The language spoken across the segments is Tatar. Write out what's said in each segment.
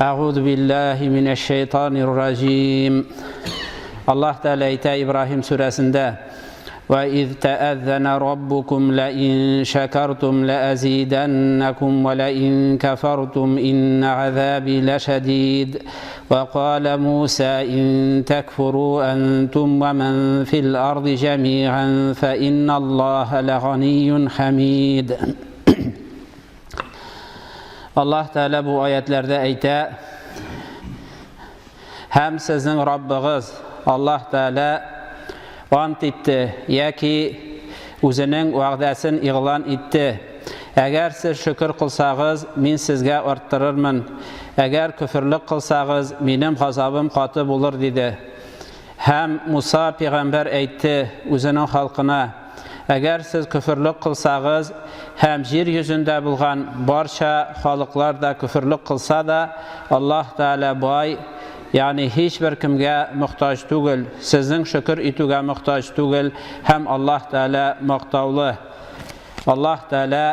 Euzu billahi mineşşeytanirracim. Allah Teala İbrahim suresinde ve iz teazzene rabbukum la in şekertum la azidennekum ve la in kefertum inne azabi leşedid ve kâle Musa in tekfuru entum ve men fil ardı cemi'an fe innallâhe leganiyyun hamid. Allah Teala bu ayetlerde ayta hem sizin Rabbiniz Allah Teala ant etdi yoki o'zining va'dasini e'lon etdi. Agar siz shukr qilsangiz men sizga orttirarman. Agar kufrlik qilsangiz mening g'azabim qattiq bo'lar dedi. Ham Musa payg'ambar aytdi o'zining xalqina agar siz kufrlik qilsangiz ham yer yuzida bo'lgan barcha xalqlar da kufrlik qilsa da Alloh taolo boy yani hech bir kimga muhtoj tugul, sizning shukr etuga muhtoj tugul, ham Alloh taolo maqtovli. Alloh taolo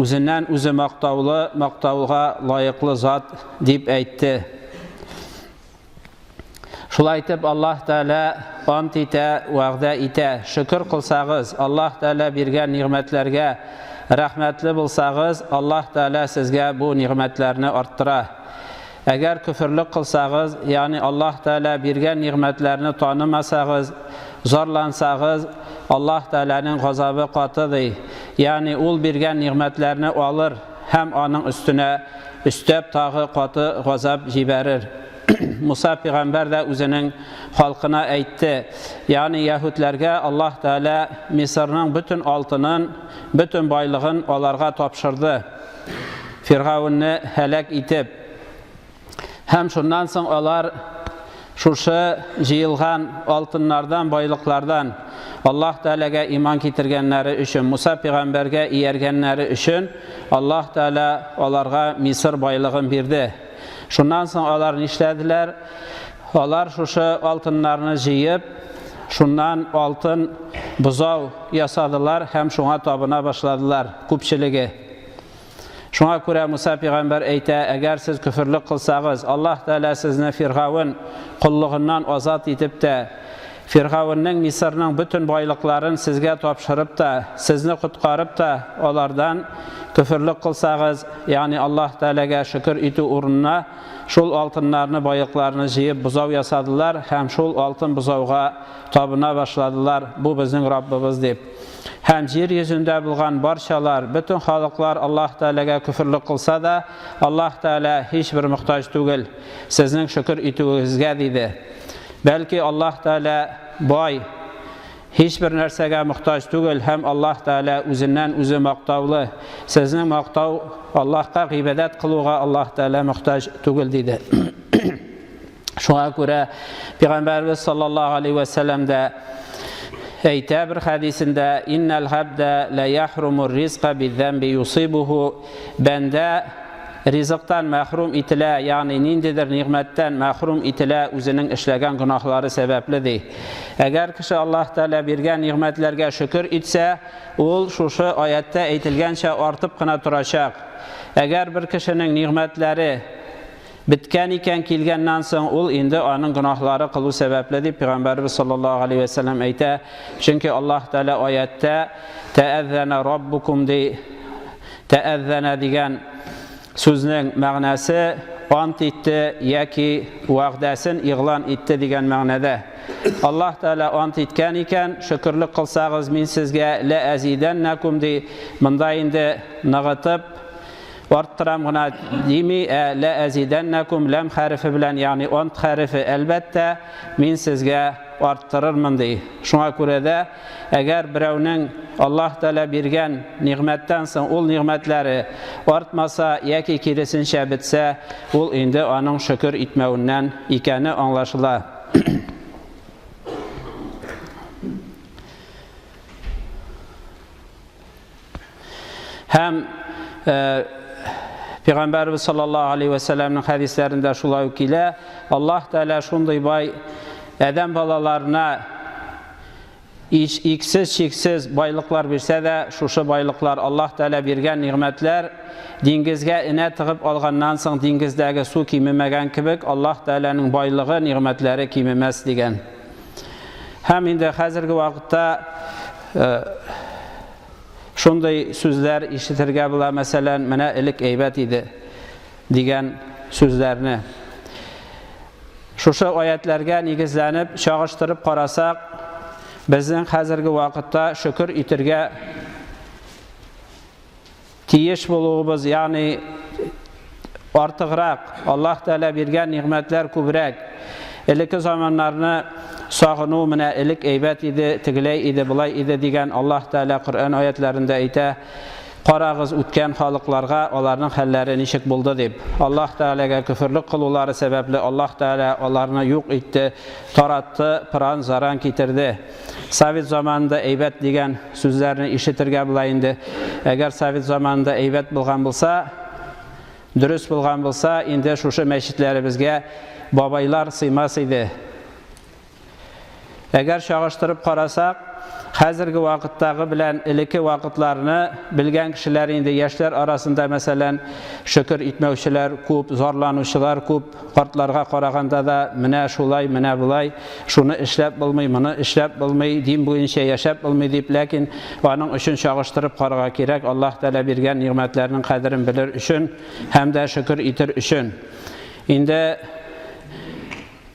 o'zidan o'zi maqtovli, maqtovga loyiqli zot deb aytdi. Shulay aytib Alloh taolo ant eta, va'da eta, shukr qilsangiz, Alloh taolo bergan ne'matlarga rahmatli bo'lsangiz, Alloh taolo sizga bu ne'matlarni orttirar. Agar kufrlik qilsangiz, ya'ni Alloh taolo bergan ne'matlarni tonimasangiz, zorlansangiz, Alloh taolaning g'azabi qattiqdir. Ya'ni u bergan ne'matlarni olir, ham uning ustuna ustab tag'i qattiq g'azab jibarir. Musa payg'ambar da o'zining xalqina aytdi. Ya'ni yahudlarga Alloh taolo Misrning butun oltinin, butun boylig'ini ularga topshirdi. Fir'avnni halak etib. Hem şundan so'ng ular shusha jiyilgan oltinlardan, boyliqlardan Alloh taolaga iymon keltirganlari uchun, Musa payg'ambarga erganlari uchun Alloh taolo ularga Misr boylig'ini berdi. Shundan so'ng ular nishladilar? Ular shusha oltinlarni jiyib, shundan oltin buzov yasadilar, ham shunga tobina boshladilar ko'pchiligi. Şuna ko'ra Musa payg'ambar ayta, agar siz kufrlik qilsangiz, Alloh taolo sizni Fir'avn qullig'idan ozod etibdi. Fir'avnning Misrning butun boyliqlarini sizga topshiribdi, sizni qutqaribdi. Ulardan kufrlik qilsangiz, ya'ni Alloh taolaga shukr etu o'rnina shul oltinlarni, boyliqlarni jiyib buzov yasadilar, ham shul oltin buzovga tobina boshladilar. Bu bizning Rabbimiz deb. Hem yer yuzida bo'lgan barchalar, butun xalqlar Alloh taolaga kufrlik qilsa da, Alloh taolo hech bir muhtoj tugul, sizning shukr etuvingizga dedi. Balki Alloh taolo boy, hech bir narsaga muhtoj tugul, ham Alloh taolo o'zidan o'zi maqtovli. Sizning maqtov Allohga ibodat qiluvga Alloh taolo muhtoj tugul dedi. Shunga ko'ra Payg'ambarimiz sollallohu alayhi va sallamda ayta bir hadisinde innal habda la yahrumur rizqa bizambi yusibuhu, banda rizqdan mahrum etila, ya'ni nindidir ne'matdan mahrum etila o'zining ishlagan gunohlari sabablidir. Agar kishi Alloh taolo bergan ne'matlarga shukr etsa, u shusha oyatda aytilgancha ortib qana turacaq. Agar bir kishining ne'matlari bitgan ekan kelgandan so'ng u endi uning gunohlari qiluv sababli deb Payg'ambarimiz sollallohu alayhi vasallam ayta. Chunki Alloh taolo oyatda ta'azzana robbukum de ta'azzana degan so'zning ma'nosi ant etdi yoki va'dasini e'lon etdi degan ma'noda. Alloh taolo ant etgan ekan, shukrlik qilsangiz men sizga la azidannakum de bunday endi nag'atib orttiramgina demi la azidannakum lam harfi bilan, ya'ni ant harfi albatta men sizga orttirarman dey. Shunga ko'ra da agar birovning Alloh taolo bergan ne'matdan so'ng ul ne'matlari ortmasa yoki kirisincha bitsa, ul endi uning shukr etmavidan ekani anglashiladi. Ham Peygamberimiz sallallahu aleyhi ve sellem'nin hadislerinde şulay Alloh taolo shunday boy adam balalarına iksiz çeksiz байлыклар берсә дә, шушы байлыклар Аллаһ Тәала биргән ниғмәтләр диңгезгә инә тыгып алганнан соң диңгездәге су кимемәгән кебек, Аллаһ Тәаланың байлыгы, ниғмәтләре кимемәс дигән. Һәм инде хәзерге вакытта шундай сүзләр ишетергә була, мәсәлән, менә элек әйбәт иде дигән сүзләрне. Шушы аятларга нигезләнеп, чагыштырып карасак, безнең хәзерге вакытта шөкер итәргә тиеш булуыбыз, ягъни артыграк, Аллаһ Тәала биргән ниғмәтләр күбрәк. Элекке заманнарны сагыну, менә элек әйбәт иде, тегеләй иде, булай иде дигән Аллаһ Тәала Коръән аятларында әйтә. Карагыз үткән халыкларга, аларның хәлләре ничек булды дип. Аллаһ Тәаләгә күфрлек кылулары сәбәпле Аллаһ Тәала аларны юк итте, таратты, пыран, заран китерде. Совет заманында әйбәт дигән сүзләрне ишетергә була инде. Әгәр Совет заманында әйбәт булган булса, дөрес булган булса, инде шушы мәчетләребезгә бабайлар сыймас иде. Әгәр чагыштырып карасак, хәзерге вакыттагы белән элекке вакытларны белгән кешеләр инде яшьләр арасында, мәсәлән, шөкер итмәүчеләр күп, зарланучылар күп, картларга караганда да менә шулай, менә булай, шуны эшләп булмый, моны эшләп булмый, дин буенча яшәп булмый дип, ләкин аның өчен чагыштырып карарга кирәк, Аллаһ Тәала биргән ниғмәтләрнең кадерен белер өчен һәм дә шөкер итер өчен. Инде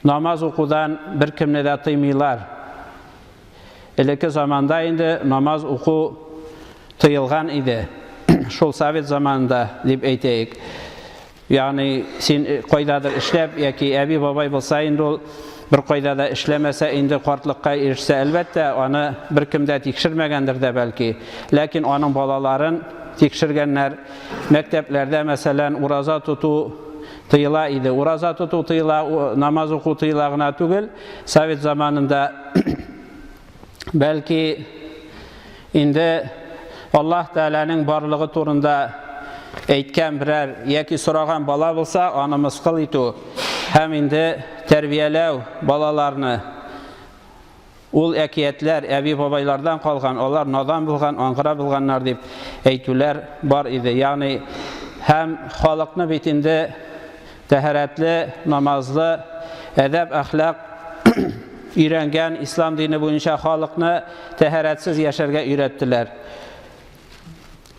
намаз укудан бер кемне дә тыймыйлар. Элекке заманда инде намаз уку тыйылган иде. Шул Совет заманында дип әйтәйек. Ягъни син кайдадыр эшләп яки әби бабай булса инде ул бер кайдада эшләмәсә, инде картлыкка ирешсә, әлбәттә аны беркем дә тикшермәгәндер дә бәлки. Ләкин аның балаларын тикшергәннәр. Мәктәпләрдә мәсәлән ураза тоту тыйыла иде. Ураза тоту тыйыла, намаз уку тыйыла гына түгел. Совет заманында бәлки инде Аллаһ Тәаланың барлыгы турында әйткән берәр яки сораган бала булса, аны мыскыл итү һәм инде тәрбияләү балаларны. Ул әкиятләр әби бабайлардан калган, алар надан булган, аңгыра булганнар дип әйтүләр бар иде. Ягъни һәм халыкны бит инде тәһарәтле, намазлы, әдәп, әхлак өйрәнгән ислам дине буенча халыкны тәһарәтсез яшәргә өйрәттеләр.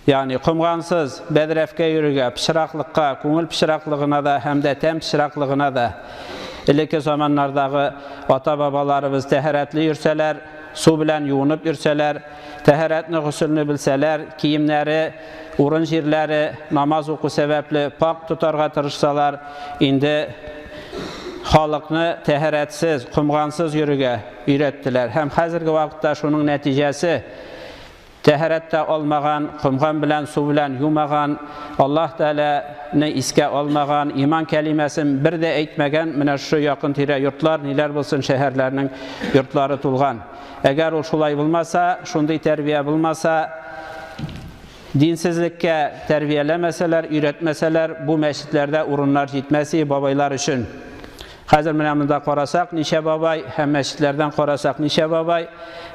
Ягъни кумгансыз бәдрәфкә йөрергә, пычраклыкка, күңел пычраклыгына да һәм дә тәм пычраклыгына да. Элекке заманнардагы ата-бабаларыбыз тәһарәтле йөрсәләр, су белән юынып йөрсәләр, тәһарәтне, гусылны белсәләр, киемнәре, урын җирләре намаз уку сәбәпле пак тотарга тырышсалар, инде халыкны тәһарәтсез, кумгансыз йөрергә өйрәттеләр. Һәм хәзерге вакытта шуның нәтиҗәсе тәһарәттә алмаган, кумган белән, су белән юмаган, Аллаһ Тәаләне искә алмаган, иман кәлимәсен бер дә әйтмәгән, менә шу якын тирә йортлар, ниләр булсын, шәһәрләрнең йортлары тулган. Әгәр ул шулай булмаса, шундый тәрбия булмаса, динсезлеккә тәрбияләмәсәләр, өйрәтмәсәләр, бу мәчетләрдә урыннар җитмәсе бабайлар өчен. Хәзер менә монда карасак, ничә бабай, һәм мәчетләрдән карасак, ничә бабай,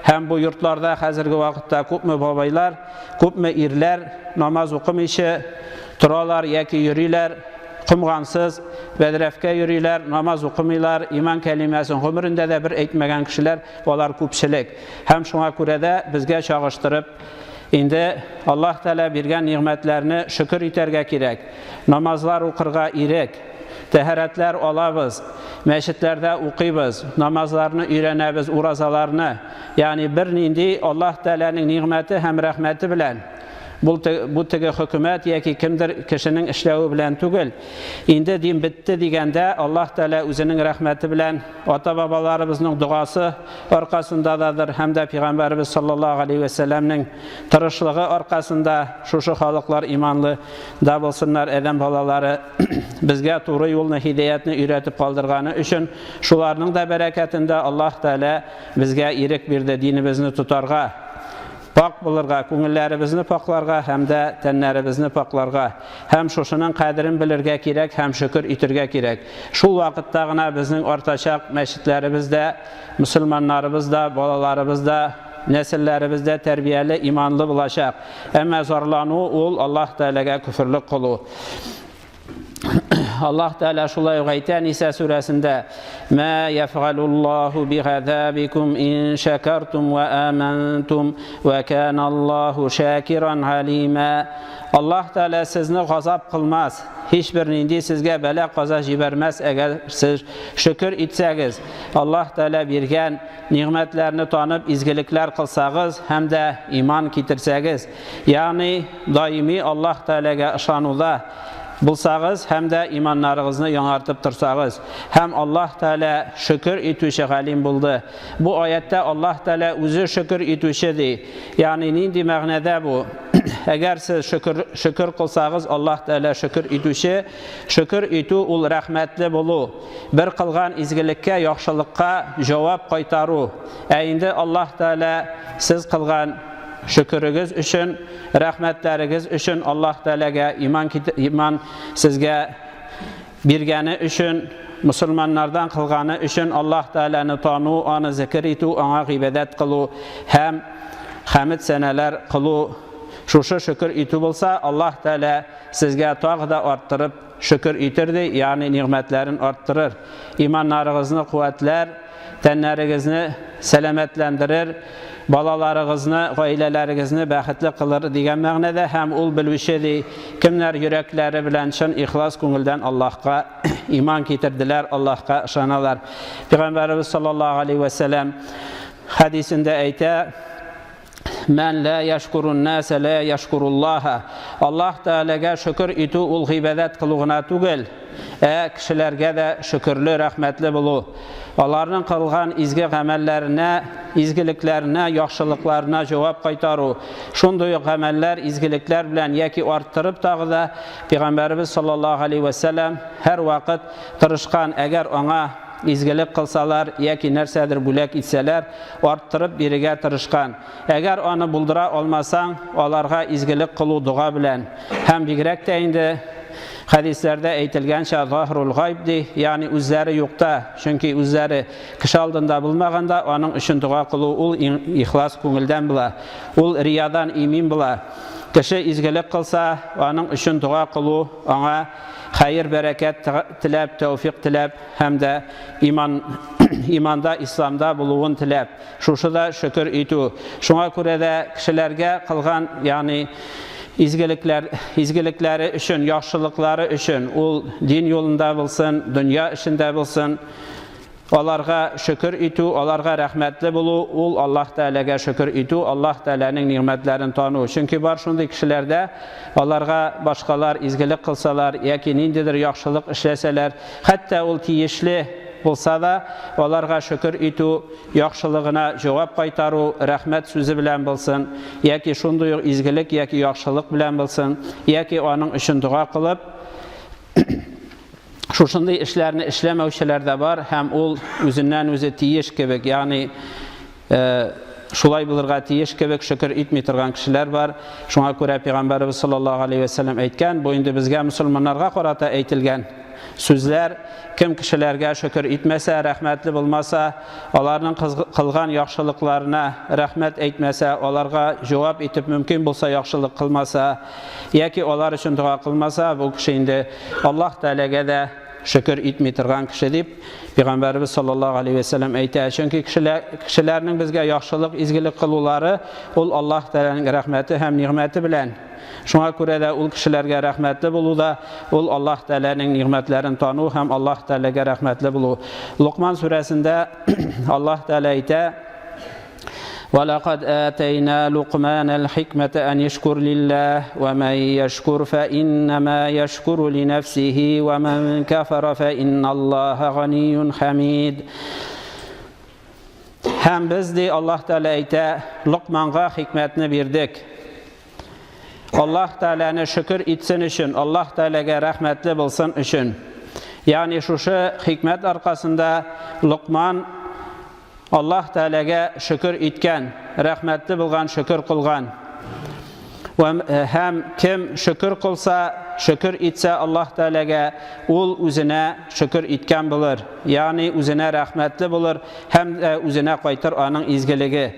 һәм бу йортларда хәзерге вакытта күпме бабайлар, күпме ирләр намаз укымыйчы торалар яки йөриләр, кумгансыз, бәдрәфкә йөриләр, намаз укымыйлар, иман кәлимәсен гомерендә дә бер әйтмәгән кешеләр, алар күпчелек. Һәм шуңа күрә дә безгә чагыштырып, инде Аллаһ Тәала биргән ниғмәтләрне шөкер итәргә кирәк. Намазлар укырга ирек, тәһарәтләр алабыз, мәчетләрдә укыйбыз, намазларны өйрәнәбез, уразаларны. Ягъни бер нинди Аллаһ Тәаланың ниғмәте һәм рәхмәте белән. Бу теге хөкүмәт яки кемдер кешенең эшләве белән түгел. Инде дин бетте дигәндә, Аллаһ Тәала үзенең рәхмәте белән, ата-бабаларыбызның дуасы аркасындадыр, һәм дә Пәйгамбәрбез саллаллаһу алейхи ва сәлламның тырышлыгы аркасында шушы халыклар иманлы да булсыннар, адәм балалары безгә туры юлны, һидаятны өйрәтеп калдырганы өчен, шуларның да бәрәкәтендә Аллаһ Тәала безгә ирек бирде динебезне тутарга. Пак булырга, күңелләребезне пакларга һәм дә тәннәребезне пакларга, һәм шушының кадерен белергә кирәк, һәм шөкер итәргә кирәк. Шул вакытта гына безнең артачак мәчетләребездә, мусламаннарыбыз да, балаларыбыз да nesillərimizdə tərbiyəli, imanlı bulacaq. Əmə zorlanu ol Allah Teala'ga küfürlük qulu. Allah Teala şulay aytə Nisa surəsində: "Mə yef'alullahu bi'azabikum in şekertum və amantum və kanallahu şakiran alima." Allah Teala sizni gazap qılmaz. Heç bir nindi sizə bələ qaza jiberməz əgər siz şükür etsəgiz. Allah Teala bergan nimetlərini tanıb izgiliklər qılsağız, həm də iman ketirsəgiz. Yəni daimi Allah Teala'ga işanuda bulsağız, həm də imanlarınızı yanartıp tursağız. Həm Allah Teala şükür etüşü galim buldu. Bu ayette Allah Teala özü şükür etüşüdür. Yani nindi məğnədə bu? Əgər siz şükür qılsağız, Allah Teala şükür etüşü, şükür etü ul rəhmətli bulu. Bir qılğan izgilikə, yaxşılıqqa cavab qaytaru. Əyində Allah Teala siz qılğan şükürünüz üçün, rəhmətləriniz üçün Allah Teala'ga iman sizə birgəni üçün, Müslümanlardan qılğanı üçün Allah Teala'nı tanu, onu zikr etu, ona ibadət qılu, həm həmid sənələr qılu. Şuşu şükür etu bulsa Allah Teala sizə tağ da arttırıb şükür etirdi, yani nimetlərin arttırır. İmanlarınızı quvvetlər, tənlərinizi selametləndirir, balalarınızı, ailələrinizi bəxtli qılır degan məğnədə həm ol bilmişədi. Kimlər yürekləri bilən üçün ixlas көңілdən Allah'a iman getirdiler, Allah'a ışanalar. Peygamberimiz sallallahu aleyhi ve sellem hadisinde aytə: "Men la yashkurun nase la yashkurullaha." Allah Teala'ga şükür etu ul g'ibadət qılığına tugul, kişilərə də şükürlü, rəhmətli bulu. Onların qılğan izgi əməllərinə, izgiliklərinə, yaxşılıqlarına cavab qaytaru. Şunday əməllər, izgiliklər bilən yəki arttırıb dağı da Peygamberimiz sallallahu aleyhi ve sellem hər vaqt tırışqan, əgər ona izgilik qılsalar, yəki nərsədir bülək etsələr, arttırıb birigə tırışqan. Əgər onu buldura olmasan, onlarga izgilik qılu dua bilən. Həm bigrək də indi hadislerde aytilgancha zahirul g'aybdi, yani o'zlari yo'qda, chunki o'zlari kishi oldinda bilmaganda onun uchun duo qilib, ul ixlos ko'ngildan bila, ul riyodan emin bila. Kishi izgilik qilsa, onun uchun duo qilib, ona xayr, barakat tilab, tavfiq tilab, hamda imanda, İslamda buluğun tilab. Şuşuda şükür etu. Şuna görə də kishilarga qilgan, yani izgilikləri üçün, yaxşılıqları üçün, ol din yolunda bilsin, dünya işində bilsin, onlarga şükür etu, onlarga rəhmətli bulu, ol Allah Teala'ga şükür etu, Allah Teala'nın nimetlərini tanu. Çünki var şunday kişilərdə, onlarga başqalar izgilik qılsalar, yəki nindidir yaxşılıq işləsələr, hətta ol tiyişli bulsa da, onlarga şükür etu, yaxşılığına cavab qaytaru, rəhmət sözü bilən bilsin, yəki şunday izgilik, yəki yaxşılıq bilən bilsin, yəki onun üçün dua qılıb, şunday işlərini işləməvçilər də var, həm ol özündən özü tiyiş kebek, yani şulay bilirға tiyiş kebek şükür etmey turgan kişiler var. Şuna görə Peygamberimiz sallallahu aleyhi ve sellem aytgan, bu indi bizga musulmonlarga qarata aytilgan sözler. Kim kişilerge şükür etmese, rəhmətli bulmasa, onların qılğan yaxşılıqlarına rəhmət etmese, onlarga cavab etip mümkün bulsa, yaxşılıq qılmasa, yəki onlar üçün dua qılmasa, bu kişi indi Allah Teala'ga da şükür etmey turgan kişi deyip Peygamberimiz sallallahu aleyhi ve sellem aytə. Çünki kişilərinin bizə yaxşılıq, izgilik qılуları, ol Allah Teala'nın rəhməti həm niməti bilən. Şuna görə də ol kişilərə rəhmətli bulu da, ol Allah Teala'nın nimetlərini tanu, həm Allah Teala'ga rəhmətli bulu. Luqman surəsində Allah Teala aytə: وَلَقَدْ آتَيْنَا لُقْمَانَ الْحِكْمَةَ أَنْ يَشْكُرْ لِلَّهِ وَمَنْ يَشْكُرْ فَإِنَّمَا يَشْكُرُ لِنَفْسِهِ وَمَنْ كَفَرَ فَإِنَّ اللَّهَ غَنِيٌّ حَمِيدٌ. Həm biz de Allah Teala aytə, Luqmanğa hikmətini verdik. Allah Teala'nı şükür etsin üçün, Allah Teala'ga rəhmətli bilsin üçün. Yani şu hikmet arkasında Luqman Allah Teala'ga şükür etken, rəhmətli bilgan, şükür qılgan. Hem kim şükür qılsa, şükür etse Allah Teala'ga, ul üzüne şükür itken bulur. Yani üzüne rahmetli bulur, hem de üzüne qaytar onun izgiligi.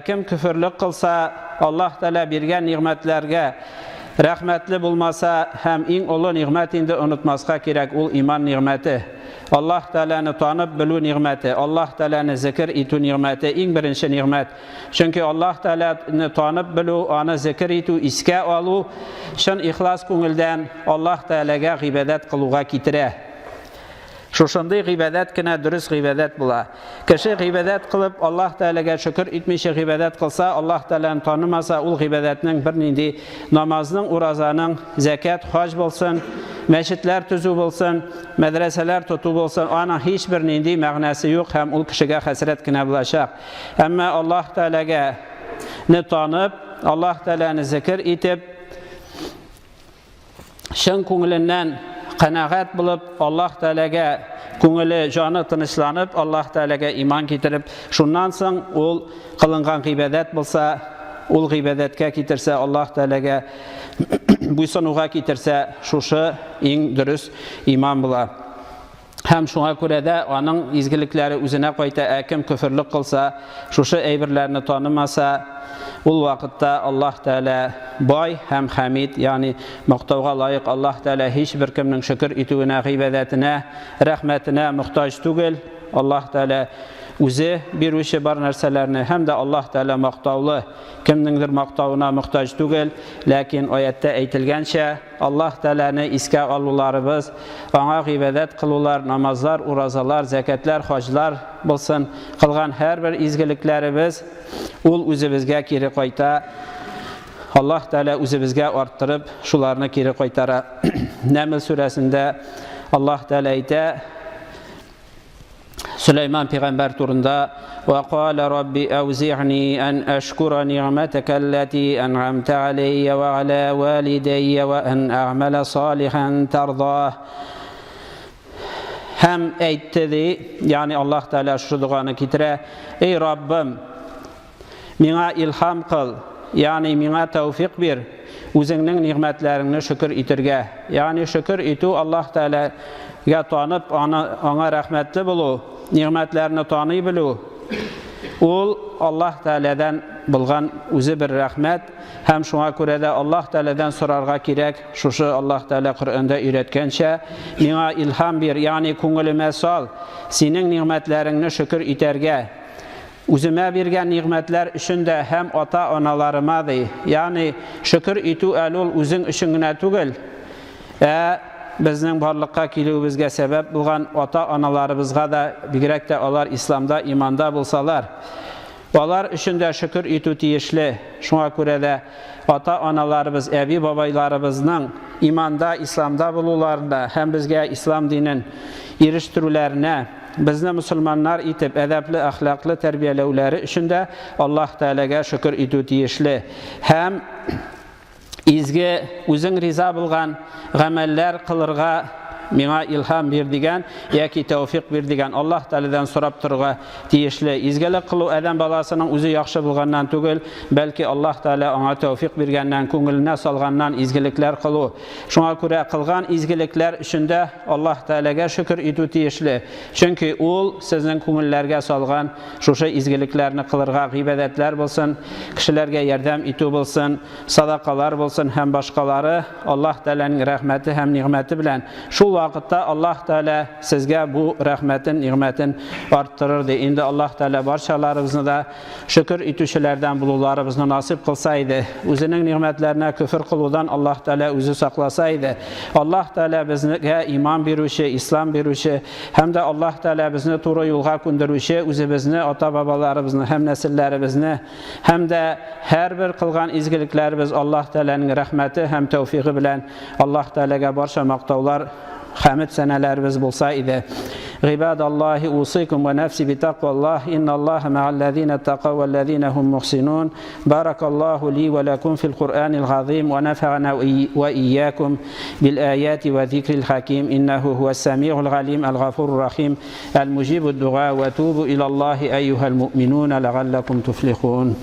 Kim küfürlük kılsa, Allah Teala birgen nimetlerge rahmetli bulmasa, hem in ulu nimetinde unutmazga gerek, ul iman nimeti. Allah Teala'nı tanıp bilu nimeti, Allah Teala'nı zikir itu nimeti, en birinci nimet. Çünkü Allah Teala'nı tanıp bilu, onu zikir itu, iske alu, şun ihlas көңілден Allah Teala'ga g'ibadat kılığa kitire. Şuşunday g'ibadat kine dürüst g'ibadat bula. Kişi g'ibadat kılıp Allah Teala'ga şükür etmişe g'ibadat kılsa, Allah Teala'nı tanımasa, ul g'ibadatның bir nindi namazның, urazanın, zekat, hac bolsun, meşitler tüzü bolsun, medreseler tutu bolsun, ana hiçbir nindi məğnəsi yok, hem ul kişiga hasret kine bulaşaq. Ama Allah Teala'ga ne tanıp, Allah Teala'nı zikir etip, şın көңілінен qanaat bulup, Allah Teala'ga көңілі canı tınışlanıp, Allah Teala'ga iman getirip, şundan soň ol kılıngan g'ibadat bolsa, ol g'ibadatga getirse, Allah Teala'ga buysunuğa getirse, şuşu en dürüst iman bula. Hem şuna göre de onun izgilikleri üzerine koyta, kim küfürlük kılsa, şuşu eybirlerini tanımasa, ul vakitte Allah Teala bay hem hamid, yani muhtavga layık Allah Teala hiçbir kimnin şükür etüğüne, g'ibadatine, rahmetine muhtaç tügül. Allah Teala o'zi beruvchi bar narsalarni hamda Alloh taolo maqtovli, kimningdir maqtovuna muhtoj tugil, lekin oyatda aytilgancha Alloh taolani esga oluvlarimiz, ona ibodat qiluvlar, namozlar, urozalar, zakatlar, hojlar bo'lsin, qilgan har bir izgiliklarimiz ul o'zimizga keri qayta. Allah Teala o'zimizga orttirib, shularni keri qaytara. Naml surasida Allah Teala ayta, Süleyman peygamber turunda وَقَالَ رَبِّ أَوْزِعْنِي أَنْ أَشْكُرَ نِعْمَتَكَ الَّتِي أَنْعَمْتَ عَلَيَّ وَعَلَى وَالِدَيَّ وَأَنْ أَعْمَلَ صَالِحًا تَرْضَاهُ. Hem aytdi, yani Allah Teala şu duanı kitire, ey Rabbim, mina ilham kıl, yani mina tevfik bir, özünün nimetlerini şükür itirge. Yani şükür itu Allah Teala'ya tanıp, ona rahmetli bulu, nimetlerini tanıyı bilu. Ol Allah Teala'dan bulgan özü bir rahmet. Hem şuna göre de Allah Teala'dan sorarga gerek. Şuşu Allah Teala Kur'an'da öğretkençe, mina ilham bir, yani көңіліме sal, senin nimetlerini şükür iterge. Üzüme bergen nimetler üçünde hem ata-analarımadır. Yani şükür itu elul üzün üçüngüne tugil. Bizning barlıqqa keluvimizga sebep bo'lgan ota-analarımızga da, bigrak da onlar İslamda, imanda bulsalar, onlar üçün de şükür itu tiyişli. Şuna göre de ata-analarımız, ebi babaylarımızın imanda, İslamda bulurlarında hem bizge İslam dinin eriştirülerine, bizni musulmanlar itib, edepli, ahlaklı terbiyelevleri üçün de Allah Teala'ga şükür itu tiyişli. Hem izge özün riza bulgan gameller kılırga mina ilham berdigan yoki tevfik berdigan Allah Teala'dan sorap turga tiyişli. İzgelik kılu adam balasının özü yaxşı bulgandan tugil, belki Allah Teala ona tevfik bergandan, көңіліне salgandan izgelikler kılu. Şuna göre kılgan izgelikler üçünde Allah Teala'ga şükür itu tiyişli. Çünkü ol sizin көңілlerге salgan şuşu izgeliklerini kılırga, g'ibadatlar bolsun, kişilerge yardım itu bolsun, sadakalar bolsun, hem başkaları Allah Teala'nın rahmeti hem nimeti bilen şu vakitte Allah Teala sizge bu rahmetin, nimetin arttırırdı. Indi Allah Teala barşalarımızı da şükür itüşülerden bulurlarımızı nasip kılsaydı, özünün nimetlerine küfür kılıdan Allah Teala özü saklasaydı, Allah Teala bizge iman beruşu, İslam beruşu, hem de Allah Teala bizni doğru yolga göndəruşu, özümüzni, ata babalarımızı, hem nesillerimizni, hem de her bir kılgan izgiliklerimiz Allah Teala'nın rahmeti hem tevfiki bilen Allah Teala'ga barşa maqtavlar, hamid senelerimiz bulsaydı. Ibadallahi usikum ve nefsi bi takvallah. İnnallaha ma'allezine taqav vellezine hum muhsinun. Barakallahu li ve lekum fil Kur'anil azim ve nefa'ana ve iyyakum bil ayati ve zikril hakim. İnnehu huves semi'ul alim el gafurur rahim el mucibud du'a ve tubu ilallahi eyyuhel mu'minun la'allakum tuflihun.